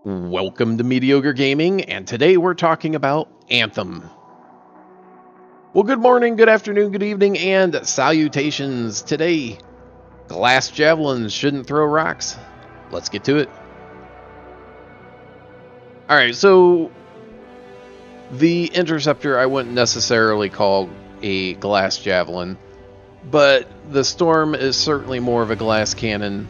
Welcome to Mediocre Gaming, and today we're talking about Anthem. Well, good morning, good afternoon, good evening, and salutations. Today, glass javelins shouldn't throw rocks. Let's get to it. Alright, so the interceptor I wouldn't necessarily call a glass javelin, but the storm is certainly more of a glass cannon,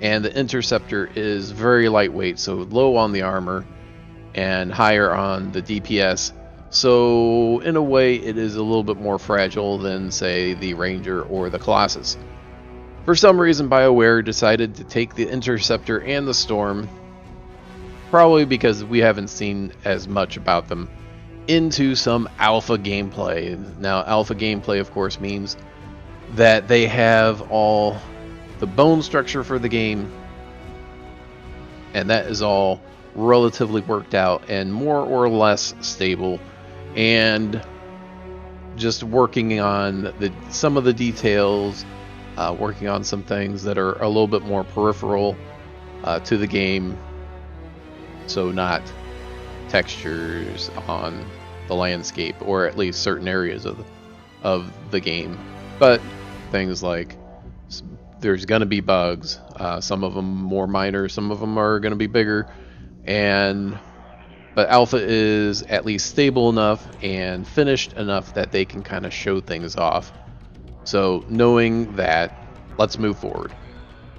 and the interceptor is very lightweight, so low on the armor and higher on the DPS. So in a way, it is a little bit more fragile than, say, the Ranger or the Colossus. For some reason, BioWare decided to take the interceptor and the Storm, probably because we haven't seen as much about them, into some alpha gameplay. Now, alpha gameplay, of course, means that they have all the bone structure for the game, and that is all relatively worked out and more or less stable, and just working on some of the details, working on some things that are a little bit more peripheral to the game, so not textures on the landscape, or at least certain areas of the game, but things like there's going to be bugs, some of them more minor, some of them are going to be bigger, but alpha is at least stable enough and finished enough that they can kind of show things off. So knowing that, let's move forward.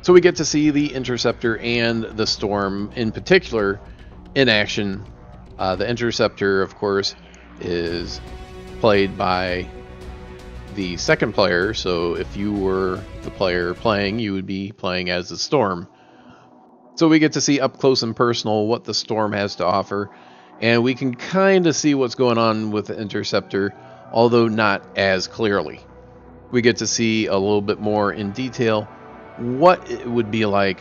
So we get to see the interceptor and the storm in particular in action. The interceptor, of course, is played by the second player, so if you were the player playing, you would be playing as the storm. So we get to see up close and personal what the storm has to offer, and we can kind of see what's going on with the interceptor, although not as clearly. We get to see a little bit more in detail what it would be like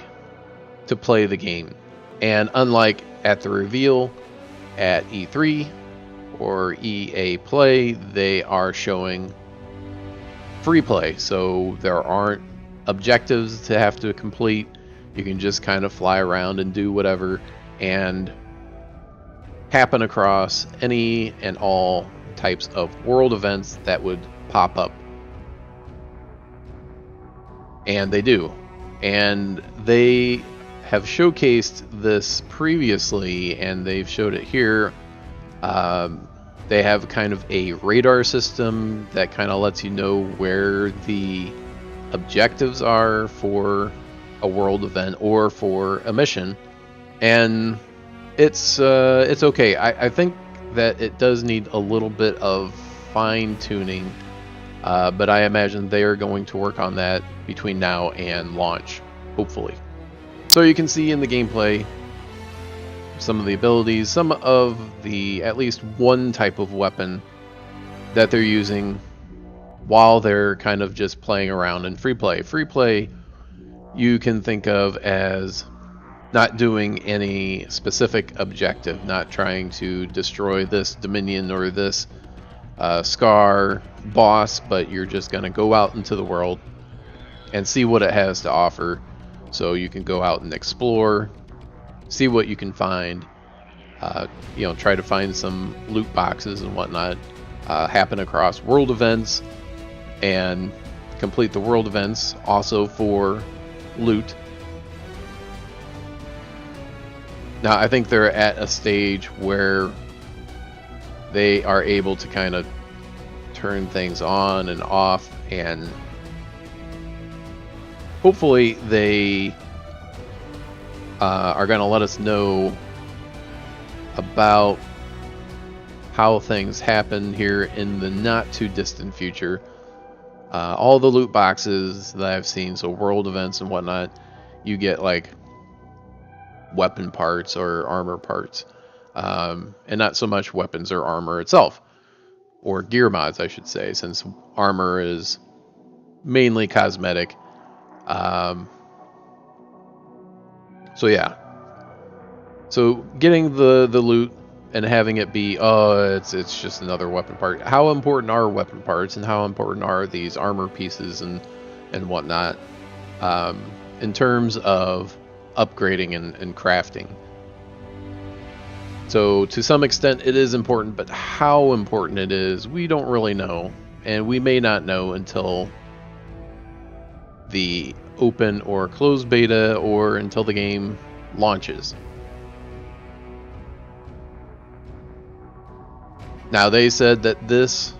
to play the game. And unlike at the reveal at E3 or EA Play, they are showing free play, so there aren't objectives to have to complete. You can just kind of fly around and do whatever and happen across any and all types of world events that would pop up. And they do. And they have showcased this previously, and they've showed it here. They have kind of a radar system that kind of lets you know where the objectives are for a world event or for a mission, and it's okay. I think that it does need a little bit of fine tuning, but I imagine they are going to work on that between now and launch, hopefully. So you can see in the gameplay some of the abilities, some of the at least one type of weapon that they're using while they're kind of just playing around in free play. Free play you can think of as not doing any specific objective, not trying to destroy this Dominion or this Scar boss, but you're just going to go out into the world and see what it has to offer. So you can go out and explore, see what you can find, try to find some loot boxes and whatnot, happen across world events and complete the world events also for loot. Now I think they're at a stage where they are able to kind of turn things on and off, and hopefully they are going to let us know about how things happen here in the not too distant future. All the loot boxes that I've seen, so world events and whatnot, you get like weapon parts or armor parts, and not so much weapons or armor itself, or gear mods I should say, since armor is mainly cosmetic. So yeah, so getting the loot and having it be, it's just another weapon part. How important are weapon parts, and how important are these armor pieces and whatnot, in terms of upgrading and crafting? So to some extent it is important, but how important it is, we don't really know. And we may not know until the open or closed beta or until the game launches. Now they said that this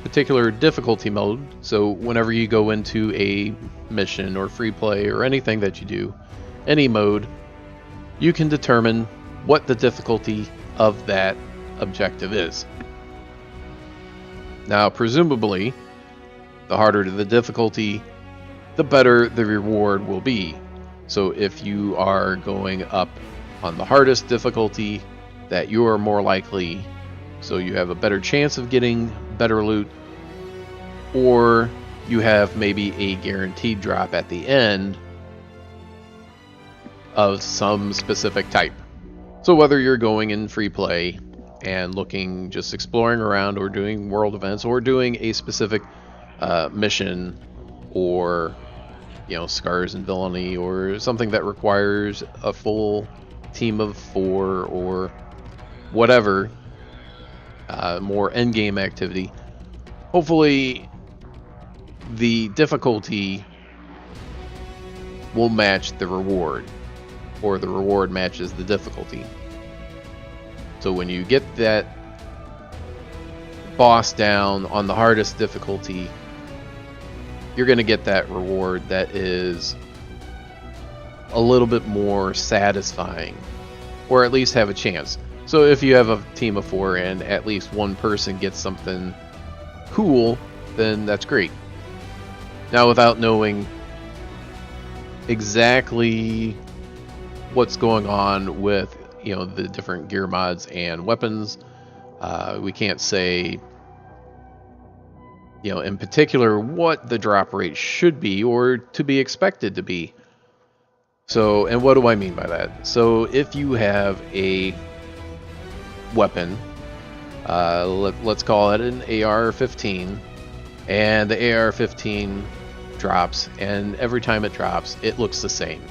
particular difficulty mode, so whenever you go into a mission or free play or anything that you do, any mode, you can determine what the difficulty of that objective is. Now presumably, the harder the difficulty, the better the reward will be. So if you are going up on the hardest difficulty, that you are more likely, so you have a better chance of getting better loot, or you have maybe a guaranteed drop at the end of some specific type. So whether you're going in free play and looking, just exploring around, or doing world events, or doing a specific mission, or Scars and Villainy, or something that requires a full team of 4, or whatever, more endgame activity, hopefully the difficulty will match the reward, or the reward matches the difficulty. So when you get that boss down on the hardest difficulty, you're going to get that reward that is a little bit more satisfying, or at least have a chance. So if you have a team of 4 and at least one person gets something cool, then that's great. Now, without knowing exactly what's going on with the different gear mods and weapons, we can't say in particular what the drop rate should be or to be expected to be. So, and what do I mean by that? So if you have a weapon, let's call it an AR-15, and the AR-15 drops, and every time it drops it looks the same.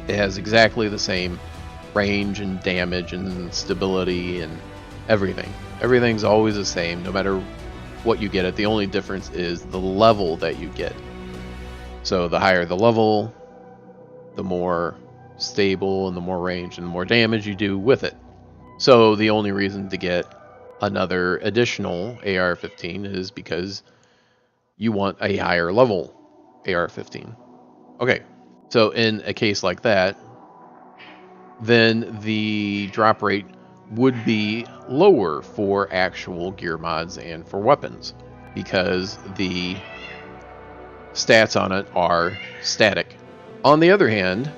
It has exactly the same range and damage and stability and everything. Everything's always the same no matter what you get it. The only difference is the level that you get. So the higher the level, the more stable and the more range and the more damage you do with it. So the only reason to get another additional AR-15 is because you want a higher level AR-15. Okay, so in a case like that, then the drop rate would be lower for actual gear mods and for weapons, because the stats on it are static. On the other hand,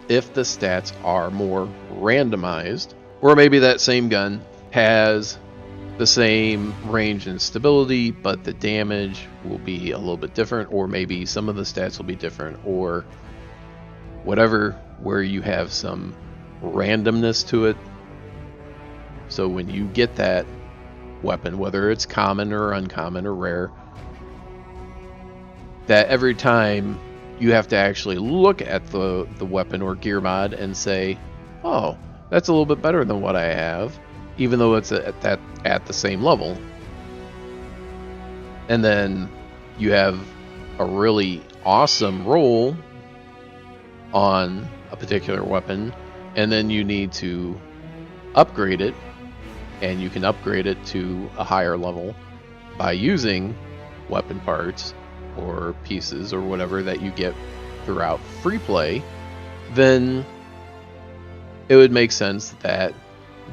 if the stats are more randomized, or maybe that same gun has the same range and stability, but the damage will be a little bit different, or maybe some of the stats will be different, or whatever, where you have some randomness to it. So when you get that weapon, whether it's common or uncommon or rare, that every time you have to actually look at the weapon or gear mod and say, oh, that's a little bit better than what I have, even though it's at the same level. And then you have a really awesome roll on a particular weapon, and then you need to upgrade it, and you can upgrade it to a higher level by using weapon parts or pieces or whatever that you get throughout free play. Then it would make sense that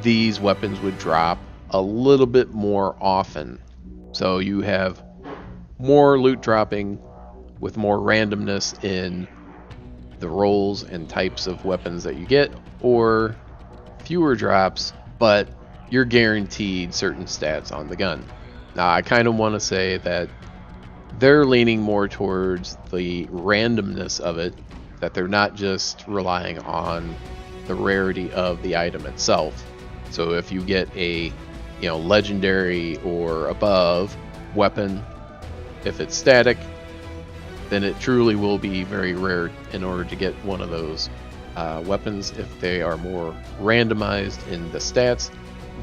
these weapons would drop a little bit more often. So you have more loot dropping with more randomness in the rolls and types of weapons that you get, or fewer drops, but you're guaranteed certain stats on the gun. Now, I kind of want to say that they're leaning more towards the randomness of it, that they're not just relying on the rarity of the item itself. So if you get a legendary or above weapon, if it's static, then it truly will be very rare in order to get one of those weapons, if they are more randomized in the stats,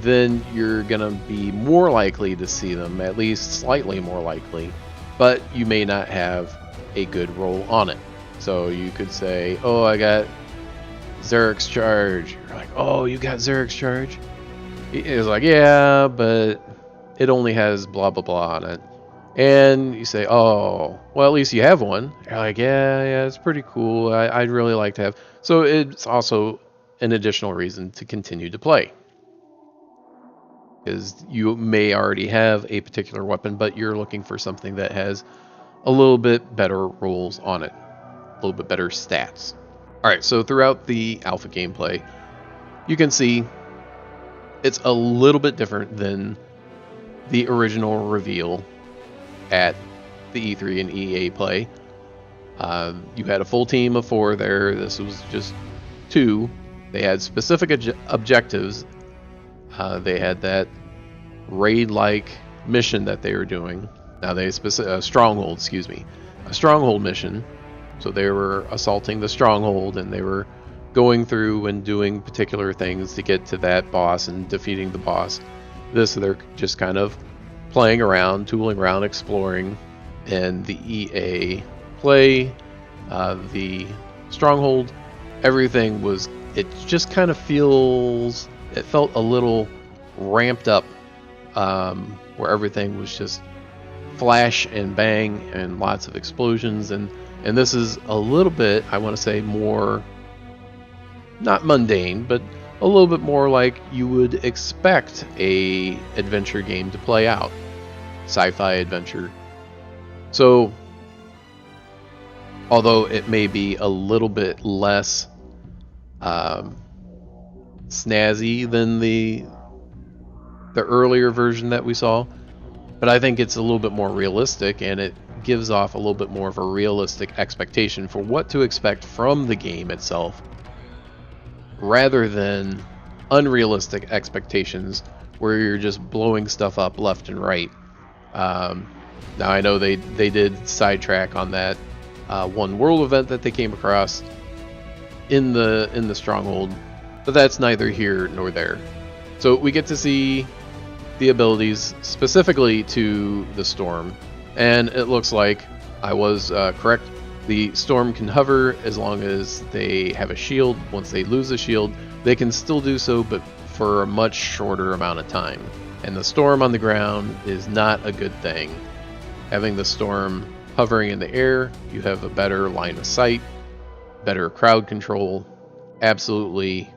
then you're gonna be more likely to see them, at least slightly more likely, but you may not have a good roll on it. So you could say, oh, I got Xeric's Charge. You're like, oh, you got Xeric's Charge? It's like, yeah, but it only has blah blah blah on it. And you say, oh, well, at least you have one. You're like, yeah, it's pretty cool. I'd really like to have. So it's also an additional reason to continue to play. Because you may already have a particular weapon, but you're looking for something that has a little bit better rolls on it, a little bit better stats. All right, so throughout the alpha gameplay, you can see it's a little bit different than the original reveal at the E3 and EA play. You had a full team of 4 there. This was just 2. They had specific objectives. They had that raid-like mission that they were doing. Now they stronghold, a stronghold mission. So they were assaulting the stronghold, and they were going through and doing particular things to get to that boss and defeating the boss. They're just kind of playing around, tooling around, exploring. And the EA play, the stronghold, everything was, it just kind of it felt a little ramped up, where everything was just flash and bang and lots of explosions. And this is a little bit, I want to say, more, not mundane, but a little bit more like you would expect a adventure game to play out. Sci-fi adventure. So, although it may be a little bit less snazzy than the earlier version that we saw, but I think it's a little bit more realistic, and it gives off a little bit more of a realistic expectation for what to expect from the game itself, rather than unrealistic expectations where you're just blowing stuff up left and right. Now I know they did sidetrack on that one world event that they came across in the stronghold, but that's neither here nor there. So we get to see the abilities specifically to the storm, and it looks like I was correct. The storm can hover as long as they have a shield. Once they lose a shield, they can still do so, but for a much shorter amount of time. And the storm on the ground is not a good thing. Having the storm hovering in the air, you have a better line of sight, better crowd control. Absolutely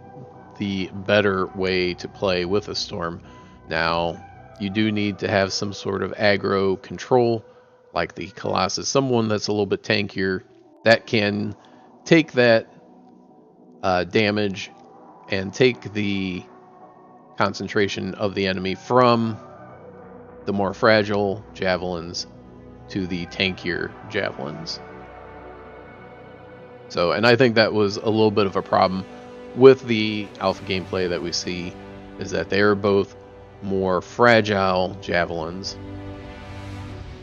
the better way to play with a storm. Now, you do need to have some sort of aggro control, like the Colossus, someone that's a little bit tankier that can take that damage and take the concentration of the enemy from the more fragile javelins to the tankier javelins. So, and I think that was a little bit of a problem with the alpha gameplay that we see, is that they are both more fragile javelins,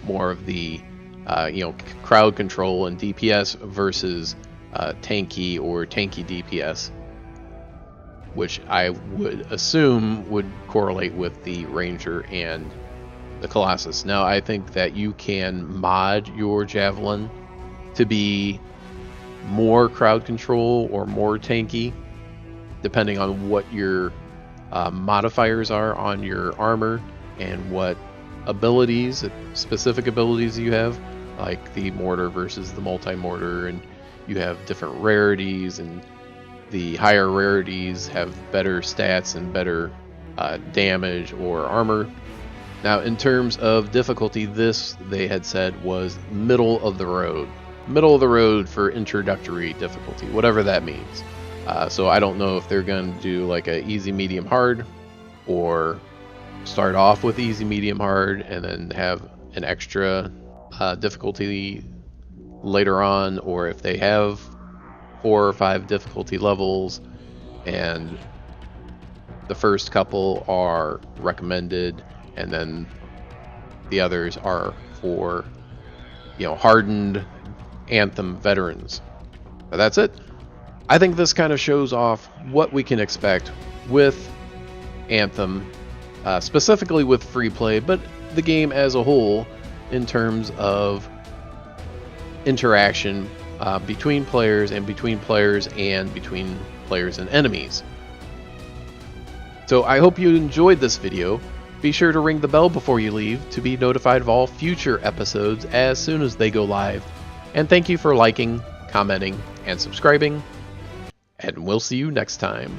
more of the crowd control and DPS versus tanky or tanky DPS, which I would assume would correlate with the Ranger and the Colossus. Now, I think that you can mod your javelin to be more crowd control or more tanky, depending on what your modifiers are on your armor and what abilities, specific abilities you have, like the mortar versus the multi-mortar, and you have different rarities, and the higher rarities have better stats and better damage or armor. Now, in terms of difficulty, this, they had said, was middle of the road. Middle of the road for introductory difficulty, whatever that means. So I don't know if they're going to do like a easy, medium, hard, or start off with easy, medium, hard, and then have an extra difficulty later on, or if they have 4 or 5 difficulty levels and the first couple are recommended and then the others are for hardened Anthem veterans. But that's it. I think this kind of shows off what we can expect with Anthem, specifically with free play, but the game as a whole in terms of interaction between players and between players and enemies. So I hope you enjoyed this video. Be sure to ring the bell before you leave to be notified of all future episodes as soon as they go live. And thank you for liking, commenting, and subscribing. And we'll see you next time.